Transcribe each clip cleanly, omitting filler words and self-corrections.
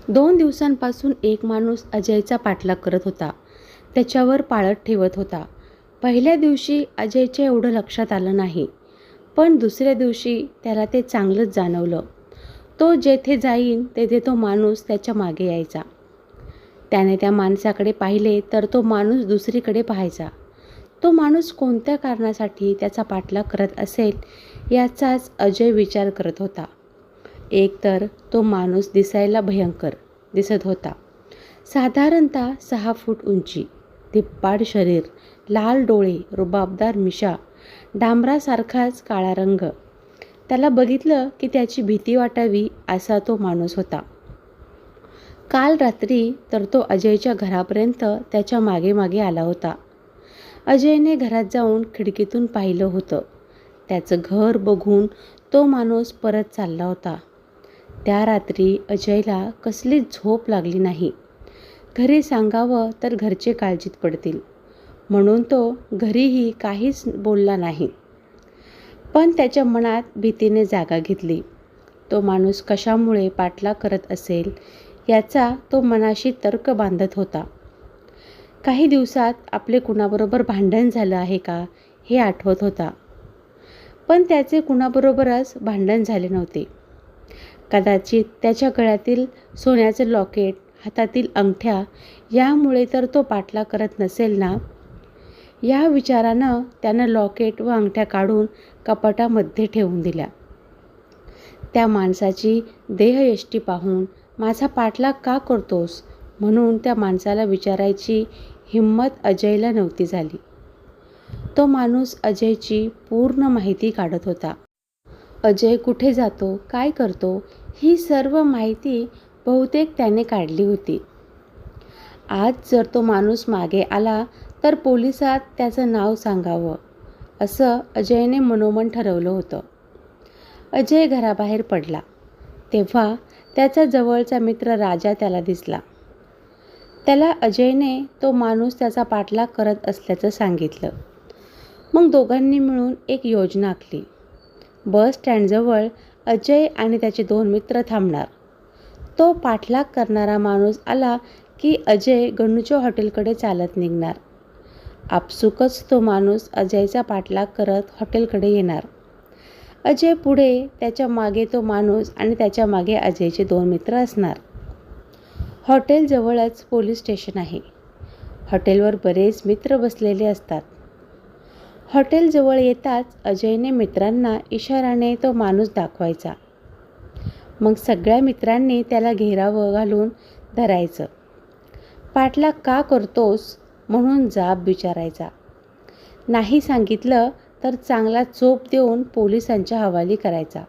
2 दिवसांपासून एक माणूस अजयचा पाठलाग करत होता. त्याच्यावर पाळत ठेवत होता. पहिल्या दिवशी अजयच्या एवढं लक्षात आलं नाही, पण दुसऱ्या दिवशी त्याला ते चांगलंच जाणवलं. तो जेथे जाईन तेथे तो माणूस त्याच्या मागे यायचा. त्याने त्या माणसाकडे पाहिले तर तो माणूस दुसरीकडे पाहायचा. तो माणूस कोणत्या कारणासाठी त्याचा पाठलाग करत असेल याचाच अजय विचार करत होता. एकतर तो माणूस दिसायला भयंकर दिसत होता. साधारणतः 6 फूट उंची, धिप्पाड शरीर, लाल डोळे, रुबाबदार मिशा, डांबरासारखाच काळा रंग. त्याला बघितलं की त्याची भीती वाटावी असा तो माणूस होता. काल रात्री तर तो अजयच्या घरापर्यंत त्याच्या मागे मागे आला होता. अजयने घरात जाऊन खिडकीतून पाहिलं होतं. त्याचं घर बघून तो माणूस परत चालला होता. त्या रात्री अजयला कसलीच झोप लागली नाही. घरी सांगावं तर घरचे काळजीत पडतील म्हणून तो घरीही काहीच बोलला नाही. पण त्याच्या मनात भीतीने जागा घेतली. तो माणूस कशामुळे पाठलाग करत असेल याचा तो मनाशी तर्क बांधत होता. काही दिवसात आपले कुणाबरोबर भांडण झालं आहे का हे आठवत होता. पण त्याचे कुणाबरोबरच भांडण झाले नव्हते. कदाचित त्याच्या गळ्यातील सोन्याचं लॉकेट, हातातील अंगठ्या यामुळे तर तो पाठलाग करत नसेल ना. या विचारानं त्यानं लॉकेट व अंगठ्या काढून कपाटामध्ये ठेवून दिल्या. त्या माणसाची देहयष्टी पाहून माझा पाठलाग का करतोस म्हणून त्या माणसाला विचारायची हिंमत अजयला नव्हती झाली. तो माणूस अजयची पूर्ण माहिती काढत होता. अजय कुठे जातो, काय करतो ही सर्व माहिती बहुतेक त्याने काढली होती. आज जर तो माणूस मागे आला तर पोलिसात त्याचं नाव सांगावं असं अजयने मनोमन ठरवलं होतं. अजय घराबाहेर पडला तेव्हा त्याचा जवळचा मित्र राजा त्याला दिसला. त्याला अजयने तो माणूस त्याचा पाठलाग करत असल्याचं सांगितलं. मग दोघांनी मिळून एक योजना आखली. बस स्टँडजवळ अजय आणि त्याचे 2 मित्र थांबणार. तो पाठलाग करणारा माणूस आला की अजय गणूच्या हॉटेलकडे चालत निघणार. आपसुकच तो माणूस अजयचा पाठलाग करत हॉटेलकडे येणार. अजय पुढे, त्याच्या मागे तो माणूस आणि त्याच्या मागे अजयचे 2 मित्र असणार. हॉटेलजवळच पोलीस स्टेशन आहे. हॉटेलवर बरेच मित्र बसलेले असतात. हॉटेलजवळ येताच अजयने मित्रांना इशाराने तो माणूस दाखवायचा. मग सगळ्या मित्रांनी त्याला घेरावं घालून धरायचं. पाठलाग का करतोस म्हणून जाब विचारायचा. नाही सांगितलं तर चांगला चोप देऊन पोलिसांच्या हवाली करायचा.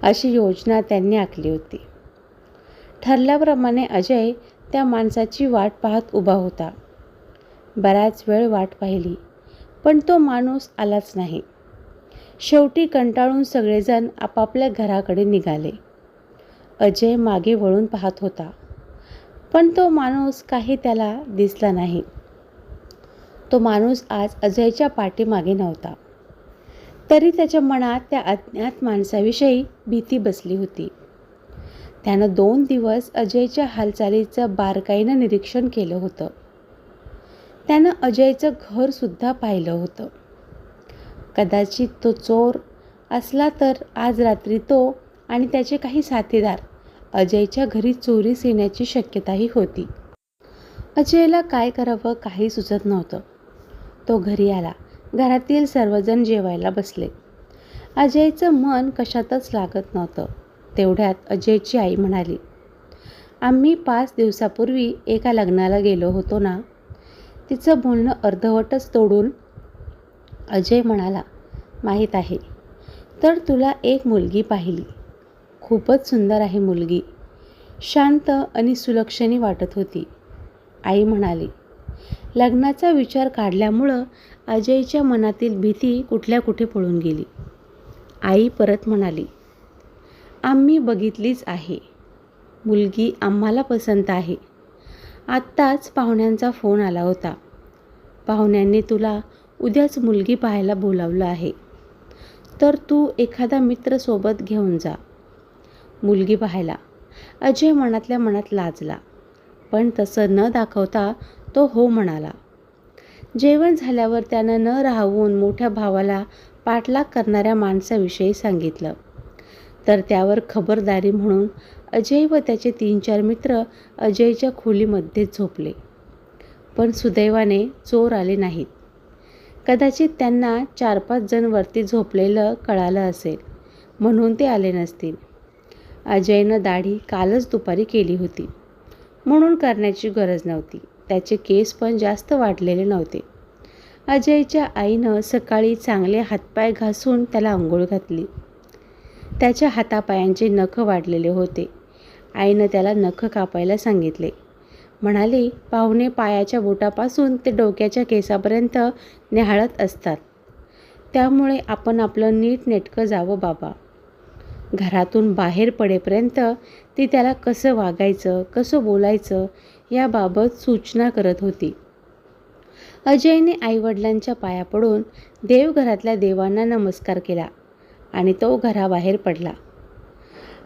अशी योजना त्यांनी आखली होती. ठरल्याप्रमाणे अजय त्या माणसाची वाट पाहत उभा होता. बराच वेळ वाट पाहिली पण तो माणूस आलाच नाही. शेवटी कंटाळून सगळेजण आपापल्या घराकडे निघाले. अजय मागे वळून पाहत होता पण तो माणूस काही त्याला दिसला नाही. तो माणूस आज अजयच्या पाठीमागे नव्हता. तरी त्याच्या मनात त्या अज्ञात माणसाविषयी भीती बसली होती. त्यानं 2 दिवस अजयच्या हालचालीचं बारकाईनं निरीक्षण केलं होतं. त्यानं अजयचं घरसुद्धा पाहिलं होतं. कदाचित तो चोर असला तर आज रात्री तो आणि त्याचे काही साथीदार अजयच्या घरी चोरीस येण्याची शक्यताही होती. अजयला काय करावं काही सुचत नव्हतं. तो घरी आला. घरातील सर्वजण जेवायला बसले. अजयचं मन कशातच लागत नव्हतं. तेवढ्यात अजयची आई म्हणाली, आम्ही 5 दिवसापूर्वी एका लग्नाला गेलो होतो ना. तिचं बोलणं अर्धवटच तोडून अजय म्हणाला, माहीत आहे. तर तुला एक मुलगी पाहिली. खूपच सुंदर आहे मुलगी. शांत आणि सुलक्षणी वाटत होती. आई म्हणाली. लग्नाचा विचार काढल्यामुळं अजयच्या मनातील भीती कुठल्या कुठे पळून गेली. आई परत म्हणाली, आम्ही बघितलीच आहे. मुलगी आम्हाला पसंत आहे. आत्ताच पाहुण्यांचा फोन आला होता. पाहुण्यांनी तुला उद्याच मुलगी पाहायला बोलावलं आहे. तर तू एखादा मित्र सोबत घेऊन जा मुलगी पाहायला. अजय मनातल्या मनात लाजला, पण तसं न दाखवता तो हो म्हणाला. जेवण झाल्यावर त्यानं न राहवून मोठ्या भावाला पाठलाग करणाऱ्या माणसाविषयी सांगितलं. तर त्यावर खबरदारी म्हणून अजय व त्याचे 3-4 मित्र अजयच्या खोलीमध्येच झोपले. पण सुदैवाने चोर आले नाहीत. कदाचित त्यांना 4-5 जण वरती झोपलेलं कळालं असेल, म्हणून ते आले नसतील. अजयनं दाढी कालच दुपारी केली होती, म्हणून करण्याची गरज नव्हती. त्याचे केस पण जास्त वाढलेले नव्हते. अजयच्या आईनं सकाळी चांगले हातपाय घासून त्याला अंघोळ घातली. त्याच्या हातापायांचे नख वाढलेले होते. आईनं त्याला नख कापायला सांगितले. म्हणाली, पाहुणे पायाच्या बोटापासून ते डोक्याच्या केसापर्यंत न्याहाळत असतात, त्यामुळे आपण आपलं नीटनेटकं जावं बाबा. घरातून बाहेर पडेपर्यंत ती त्याला कसं वागायचं, कसं बोलायचं याबाबत सूचना करत होती. अजयने आईवडिलांच्या पाया पडून देवघरातल्या देवांना नमस्कार केला आणि तो घराबाहेर पडला.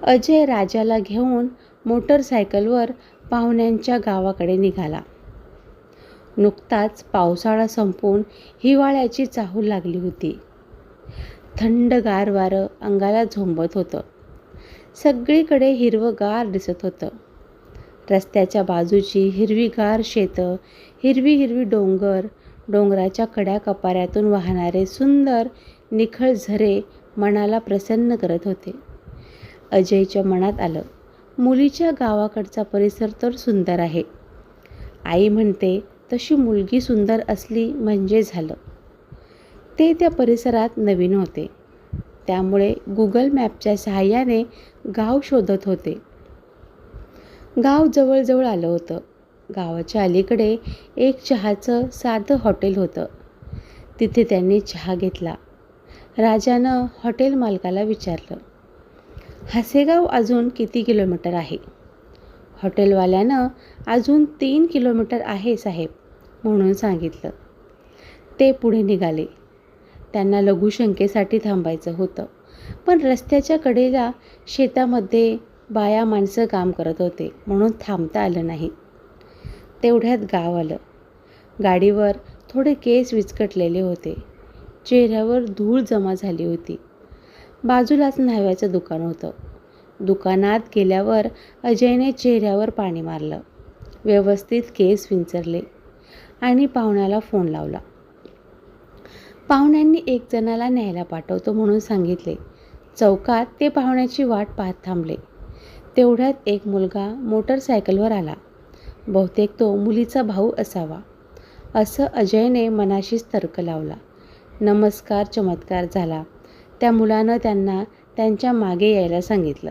अजय राजाला घेऊन मोटरसायकलवर पाहुण्यांच्या गावाकडे निघाला. नुकताच पावसाळा संपून हिवाळ्याची चाहूल लागली होती. थंडगार वारं अंगाला झोंबत होतं. सगळीकडे हिरवंगार दिसत होतं. रस्त्याच्या बाजूची हिरवीगार शेतं, हिरवी हिरवी डोंगर, डोंगराच्या कड्या कपाऱ्यातून वाहणारे सुंदर निखळ झरे मनाला प्रसन्न करत होते. अजयच्या मनात आलं, मुलीच्या गावाकडचा परिसर तर सुंदर आहे. आई म्हणते तशी मुलगी सुंदर असली म्हणजे झालं. ते त्या परिसरात नवीन होते, त्यामुळे गुगल मॅपच्या सहाय्याने गाव शोधत होते. गाव जवळजवळ आलं होतं. गावाच्या अलीकडे एक चहाचं साधं हॉटेल होतं. तिथे त्यांनी चहा घेतला. राजानं हॉटेल मालकाला विचारलं, हसेगाव अजून किती किलोमीटर आहे? हॉटेलवाल्यानं अजून 3 किलोमीटर आहे साहेब, म्हणून सांगितलं. ते पुढे निघाले. त्यांना लघुशंकेसाठी थांबायचं होतं, पण रस्त्याच्या कडेला शेतामध्ये बाया माणसं काम करत होते, म्हणून थांबता आलं नाही. तेवढ्यात गाव आलं. गाडीवर थोडे केस विचकटलेले होते. चेहऱ्यावर धूळ जमा झाली होती. बाजूलाच न्हाव्याचं दुकान होतं. दुकानात गेल्यावर अजयने चेहऱ्यावर पाणी मारलं, व्यवस्थित केस विंचरले आणि पाहुण्याला फोन लावला. पाहुण्यांनी 1 जणाला न्यायला पाठवतो म्हणून सांगितले. चौकात ते पाहुण्याची वाट पाहत थांबले. तेवढ्यात एक मुलगा मोटरसायकलवर आला. बहुतेक तो मुलीचा भाऊ असावा, असं अजयने मनाशीच तर्क लावला. नमस्कार चमत्कार झाला. त्या मुलानं त्यांना त्यांच्या मागे यायला सांगितलं.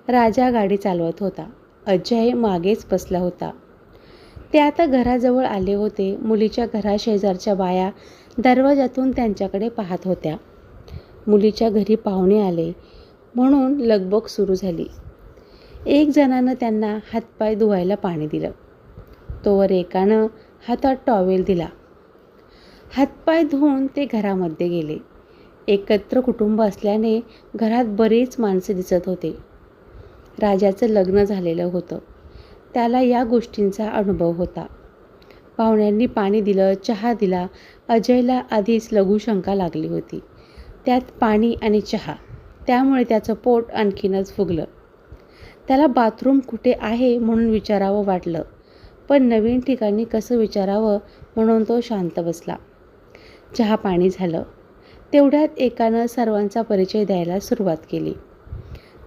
राजा गाडी चालवत होता. अजय मागेच बसला होता. ते आता घराजवळ आले होते. मुलीच्या घराशेजारच्या बाया दरवाजातून त्यांच्याकडे पाहत होत्या. मुलीच्या घरी पाहुणे आले म्हणून लगबग सुरू झाली. 1 जणानं त्यांना हातपाय धुवायला पाणी दिलं. तोवर एकानं हातात टॉवेल दिला. हातपाय धुवून ते घरामध्ये गेले. एकत्र कुटुंब असल्याने घरात बरीच माणसं दिसत होते. राजाचं लग्न झालेलं होतं. त्याला या गोष्टींचा अनुभव होता. पाहुण्यांनी पाणी दिलं, चहा दिला. अजयला आधीच लघुशंका लागली होती. त्यात पाणी आणि चहा, त्यामुळे त्याचं पोट आणखीनच फुगलं. त्याला बाथरूम कुठे आहे म्हणून विचारावं वाटलं, पण नवीन ठिकाणी कसं विचारावं म्हणून तो शांत बसला. चहा पाणी झालं. तेवढ्यात एकानं सर्वांचा परिचय द्यायला सुरुवात केली.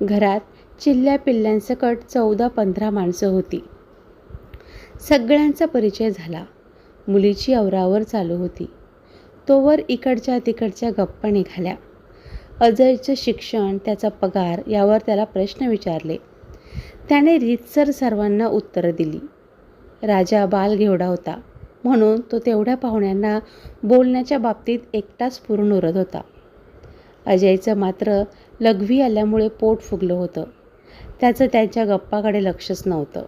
घरात चिल्ल्या पिल्ल्यांसकट 14-15 माणसं होती. सगळ्यांचा परिचय झाला. मुलीची आवरावर चालू होती. तोवर इकडच्या तिकडच्या गप्पा निघाल्या. अजयचं शिक्षण, त्याचा पगार यावर त्याला प्रश्न विचारले. त्याने रीतसर सर्वांना उत्तरं दिली. राजा बालघेवडा होता, म्हणून तो तेवढ्या पाहुण्यांना बोलण्याच्या बाबतीत एकटाच पुरून उरत होता. अजयचं मात्र लघवी आल्यामुळे पोट फुगलं होतं. त्याचं त्यांच्या गप्पाकडे लक्षच नव्हतं.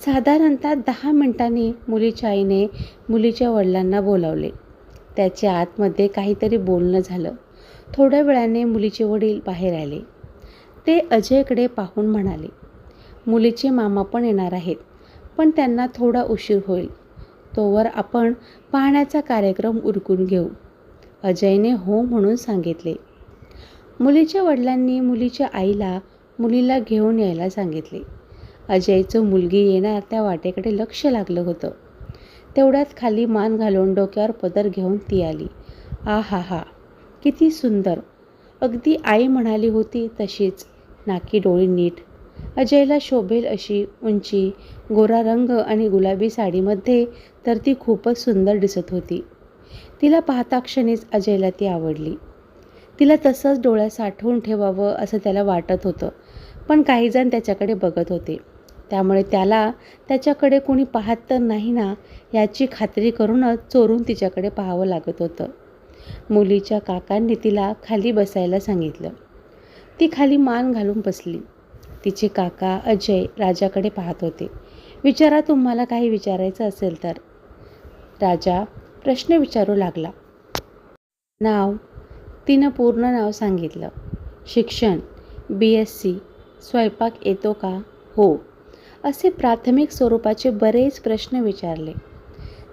साधारणतः 10 मिनिटांनी मुलीच्या आईने मुलीच्या वडिलांना बोलावले. त्याच्या आतमध्ये काहीतरी बोलणं झालं. थोड्या वेळाने मुलीचे वडील बाहेर आले. ते अजयकडे पाहून म्हणाले, मुलीचे मामा पण येणार आहेत, पण त्यांना थोडा उशीर होईल. तोवर आपण पाहण्याचा कार्यक्रम उरकून घेऊ. अजयने हो म्हणून सांगितले. मुलीच्या वडिलांनी मुलीच्या आईला मुलीला घेऊन यायला सांगितले. अजयचं मुलगी येणार त्या वाटेकडे लक्ष लागलं होतं. तेवढ्यात खाली मान घालून डोक्यावर पदर घेऊन ती आली. आ हा हा, किती सुंदर! अगदी आई म्हणाली होती तशीच, नाकी डोळी नीट. अजयला शोभेल अशी उंची, गोरा रंग आणि गुलाबी साडीमध्ये तर ती खूपच सुंदर दिसत होती. तिला पाहता क्षणीच अजयला ती आवडली. तिला तसंच डोळ्यात साठवून ठेवावं असं त्याला वाटत होतं, पण काहीजण त्याच्याकडे बघत होते. त्यामुळे त्याला त्याच्याकडे कोणी पाहत तर नाही ना याची खात्री करूनच चोरून तिच्याकडे पाहावं लागत होतं. मुलीच्या काकांनी तिला खाली बसायला सांगितलं. ती खाली मान घालून बसली. तिचे काका अजय राजाकडे पाहत होते. विचारा, तुम्हाला काही विचारायचं असेल तर, राजा प्रश्न विचारू लागला. नाव? तिनं पूर्ण नाव सांगितलं. शिक्षण? BSc. स्वयंपाक येतो का? हो. असे प्राथमिक स्वरूपाचे बरेच प्रश्न विचारले.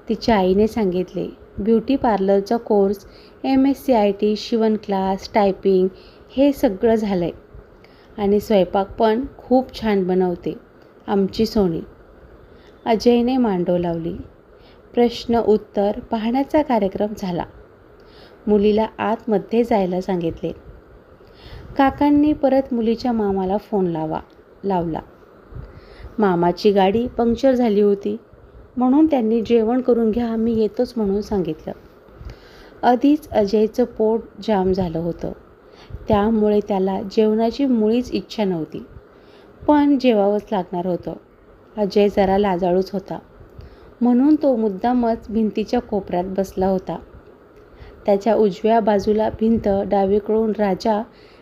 तिच्या आईने सांगितले, ब्युटी पार्लरचा कोर्स, MSc शिवण क्लास, टायपिंग हे सगळं झालं आहे आणि स्वयंपाक पण खूप छान बनवते आमची सोनी. अजयने मांडव लावली. प्रश्न उत्तर पाहण्याचा कार्यक्रम झाला. मुलीला आतमध्ये जायला सांगितले. काकांनी परत मुलीच्या मामाला फोन लावला. मामाची गाडी पंक्चर झाली होती म्हणून त्यांनी जेवण करून घ्या, मी येतोच म्हणून सांगितलं. आधीच अजयचं पोट जाम झालं होतं, त्यामुळे त्याला जेवणाची मुळीच इच्छा नव्हती, पण जेवावंच लागणार होतं. अजय जरा लाजाळूच होता, म्हणून तो मुद्दामच भिंतीच्या कोपऱ्यात बसला होता. त्याच्या उजव्या बाजूला भिंत, डावीकडून राजा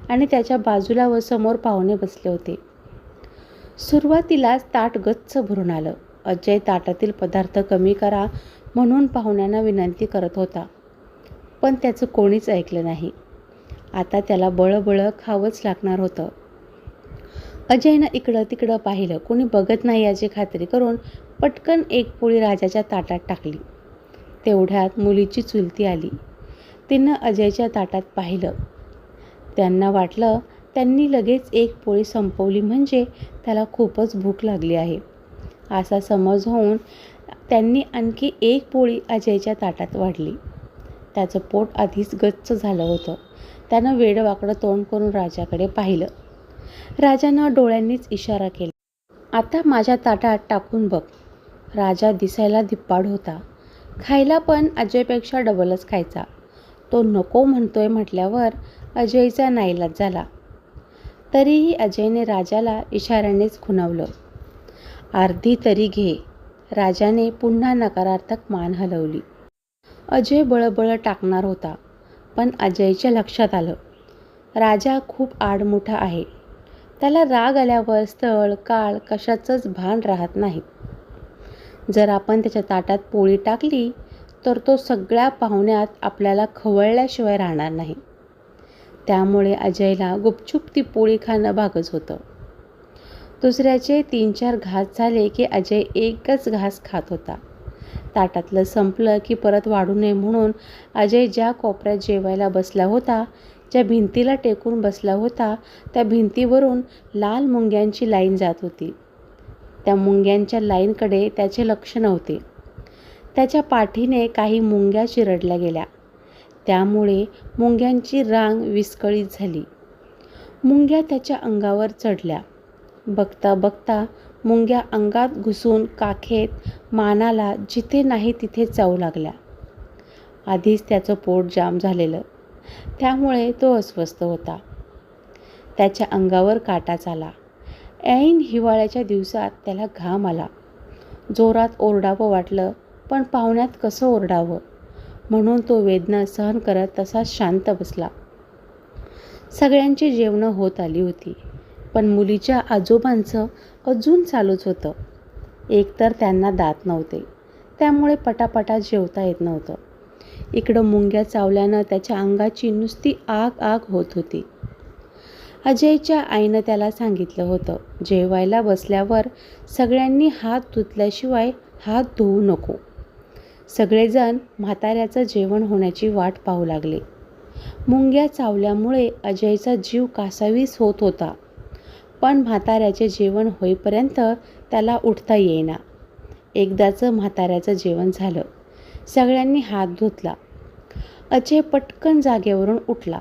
आणि त्याच्या बाजूला व समोर पाहुणे बसले होते. सुरुवातीलाच ताट गच्च भरून आलं. अजय ताटातील पदार्थ कमी करा म्हणून पाहुण्यांना विनंती करत होता, पण त्याचं कोणीच ऐकलं नाही. आता त्याला बळबळ खावंच लागणार होतं. अजयनं इकडं तिकडं पाहिलं, कोणी बघत नाही याची खात्री करून पटकन एक पोळी राजाच्या ताटात टाकली. तेवढ्यात मुलीची चुलती आली. तिनं अजयच्या ताटात पाहिलं. त्यांना वाटलं त्यांनी लगेच एक पोळी संपवली म्हणजे त्याला खूपच भूक लागली आहे असा समज होऊन त्यांनी आणखी एक पोळी अजयच्या ताटात वाढली. त्याचं पोट आधीच गच्च झालं होतं. त्यानं वेडवाकडं तोंड करून राजाकडे पाहिलं. राजानं डोळ्यांनीच इशारा केला. आता माझ्या ताटात टाकून बघ. राजा दिसायला धिप्पाड होता. खायला पण अजयपेक्षा डबलच खायचा. तो नको म्हणतोय म्हटल्यावर अजयचा नाईलाज झाला. तरीही अजयने राजाला इशाऱ्यानेच खुणावलं. अर्धी तरी घे. राजाने पुन्हा नकारार्थक मान हलवली. अजय बळबळ टाकणार होता, पण अजयच्या लक्षात आलं, राजा खूप आडमुठा आहे. त्याला राग आल्यावर स्थळ काळ कशाचंच भान राहत नाही. जर आपण त्याच्या ताटात पोळी टाकली तर तो सगळ्या पाहुण्यात आपल्याला खवळल्याशिवाय राहणार नाही. त्यामुळे अजयला गुपचूप ती पोळी खाणं भागच होतं. दुसऱ्याचे 3-4 घास झाले की अजय एकच घास खात होता. ताटातलं संपलं की परत वाढू नये म्हणून अजय ज्या कोपऱ्यात जेवायला बसला होता, ज्या भिंतीला टेकून बसला होता, त्या भिंतीवरून लाल मुंग्यांची लाईन जात होती. त्या मुंग्यांच्या लाईनकडे त्याचे लक्ष नव्हते. त्याच्या पाठीने काही मुंग्या चिरडल्या गेल्या. त्यामुळे मुंग्यांची रांग विस्कळीत झाली. मुंग्या त्याच्या अंगावर चढल्या. बघता बघता मुंग्या अंगात घुसून काखेत, मानाला, जिथे नाही तिथे चावू लागल्या. आधीच त्याचं पोट जाम झालेलं, त्यामुळे तो अस्वस्थ होता. त्याच्या अंगावर काटाच आला. ऐन हिवाळ्याच्या दिवसात त्याला घाम आला. जोरात ओरडावं वाटलं, पण पाहुण्यात कसं ओरडावं म्हणून तो वेदना सहन करत तसाच शांत बसला. सगळ्यांची जेवणं होत आली होती, पण मुलीच्या आजोबांचं अजून चालूच होतं. एकतर त्यांना दात नव्हते, त्यामुळे पटापटा जेवता येत नव्हतं. इकडं मुंग्या चावल्यानं त्याच्या अंगाची नुसती आग आग होत होती. अजयच्या आईनं त्याला सांगितलं होतं, जेवायला बसल्यावर सगळ्यांनी हात धुतल्याशिवाय हात धुवू नको. सगळेजण म्हाताऱ्याचं जेवण होण्याची वाट पाहू लागले. मुंग्या चावल्यामुळे अजयचा जीव कासावीस होत होता, पण म्हाताऱ्याचे जेवण होईपर्यंत त्याला उठता येईना. एकदाचं म्हाताऱ्याचं जेवण झालं. सगळ्यांनी हात धुतला. अजय पटकन जागेवरून उठला.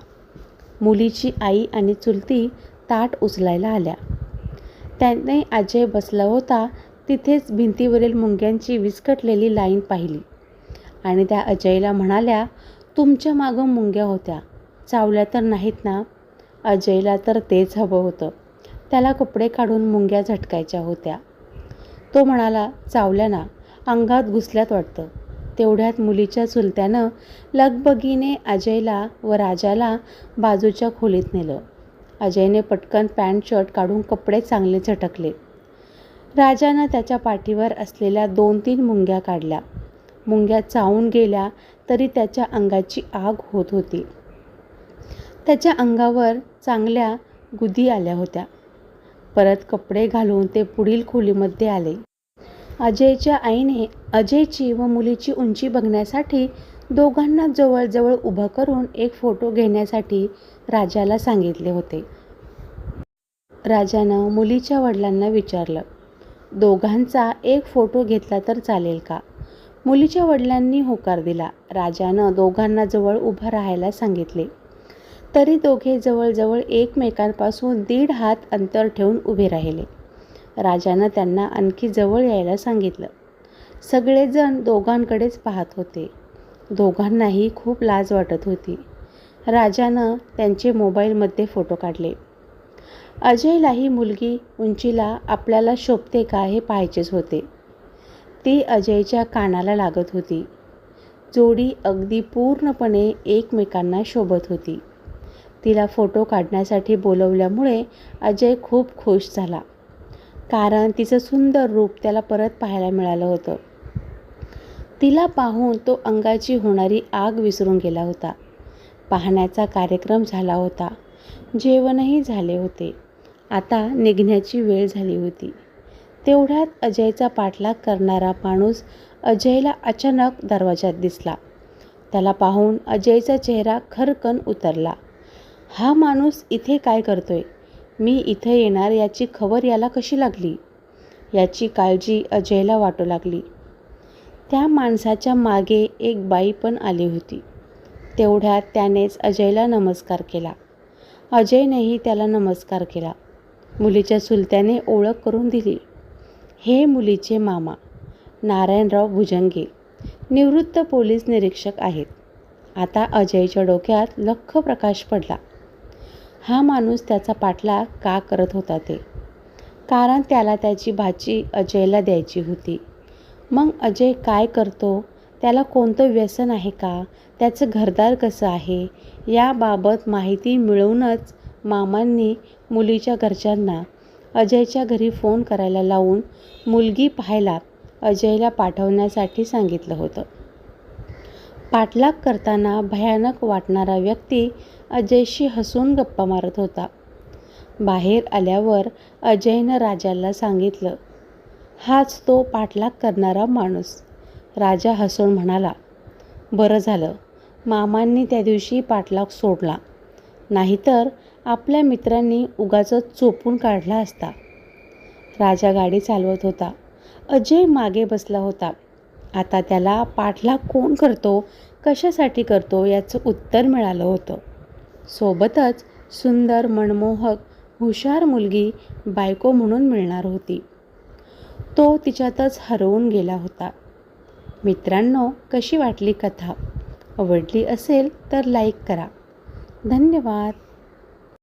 मुलीची आई आणि चुलती ताट उचलायला आल्या. त्याने अजय बसला होता तिथेच भिंतीवरील मुंग्यांची विस्कटलेली लाईन पाहिली आणि त्या अजयला म्हणाल्या, तुमच्या मागं मुंग्या होत्या, चावल्या तर नाहीत ना? अजयला तर तेच हवं होतं. त्याला कपडे काढून मुंग्या झटकायच्या होत्या. तो म्हणाला, चावल्या ना, अंगात घुसल्यात वाटतं. तेवढ्यात मुलीच्या चुलत्यानं लगबगीने अजयला व राजाला बाजूच्या खोलीत नेलं. अजयने पटकन पॅन्ट शर्ट काढून कपडे चांगले झटकले. राजानं त्याच्या पाठीवर असलेल्या 2-3 मुंग्या काढल्या. मुंग्या चावून गेल्या तरी त्याच्या अंगाची आग होत होती. त्याच्या अंगावर चांगल्या गुदी आल्या होत्या. परत कपडे घालून ते पुढील खोलीमध्ये आले. अजयच्या आईने अजयची व मुलीची उंची बघण्यासाठी दोघांना जवळजवळ उभं करून एक फोटो घेण्यासाठी राजाला सांगितले होते. राजानं मुलीच्या वडिलांना विचारलं, दोघांचा एक फोटो घेतला तर चालेल का? मुलीच्या वडिलांनी होकार दिला. राजानं दोघांना जवळ उभं राहायला सांगितले. तरी दोघे जवळजवळ एकमेकांपासून 1.5 हात अंतर ठेवून उभे राहिले. राजानं त्यांना आणखी जवळ यायला सांगितलं. सगळेजण दोघांकडेच पाहत होते. दोघांनाही खूप लाज वाटत होती. राजानं त्यांचे मोबाईलमध्ये फोटो काढले. अजयलाही मुलगी उंचीला आपल्याला शोभते का हे पाहायचेच होते. ती अजयच्या कानाला लागत होती. जोडी अगदी पूर्णपणे एकमेकांना शोभत होती. तिला फोटो काढण्यासाठी बोलवल्यामुळे अजय खूप खुश झाला, कारण तिचं सुंदर रूप त्याला परत पाहायला मिळालं होतं. तिला पाहून तो अंगाची होणारी आग विसरून गेला होता. पाहण्याचा कार्यक्रम झाला होता. जेवणही झाले होते. आता निघण्याची वेळ झाली होती. तेवढ्यात अजयचा पाठलाग करणारा माणूस अजयला अचानक दरवाजात दिसला. त्याला पाहून अजयचा चेहरा खरकन उतरला. हा माणूस इथे काय करतोय? मी इथे येणार याची खबर याला कशी लागली? याची काळजी अजयला वाटू लागली. त्या माणसाच्या मागे एक बाई पण आली होती. तेवढ्यात त्यानेच अजयला नमस्कार केला. अजयनेही त्याला नमस्कार केला. मुलीच्या चुलत्याने ओळख करून दिली. हे मुलीचे मामा नारायणराव भुजंगे, निवृत्त पोलीस निरीक्षक आहेत. आता अजयच्या डोक्यात लख्ख प्रकाश पडला. हा माणूस त्याचा पाठलाग का करत होता ते? कारण त्याला त्याची भाची अजयला द्यायची होती. मग अजय काय करतो? त्याला कोणतं व्यसन आहे का? त्याचं घरदार कसं आहे? याबाबत माहिती मिळवूनच मामांनी मुलीच्या घरच्यांना अजयच्या घरी फोन करायला लावून मुलगी पाहायला अजयला पाठवण्यासाठी सांगितलं होतं. पाठलाग करताना भयानक वाटणारा व्यक्ती अजयशी हसून गप्पा मारत होता. बाहेर आल्यावर अजयनं राजाला सांगितलं, हाच तो पाठलाग करणारा माणूस. राजा हसून म्हणाला, बरं झालं मामांनी त्या दिवशी पाठलाग सोडला, नाहीतर आपल्या मित्रांनी उगाचच चोपून काढला असता. राजा गाडी चालवत होता. अजय मागे बसला होता. आता त्याला पाठलाग कोण करतो, कशासाठी करतो याचं उत्तर मिळालं होतं. सोबतच सुंदर, मनमोहक, हुशार मुलगी बायको म्हणून मिळणार होती. तो तिच्यातच हरवून गेला होता. मित्रांनो, कशी वाटली कथा? आवडली असेल तर लाईक करा. धन्यवाद.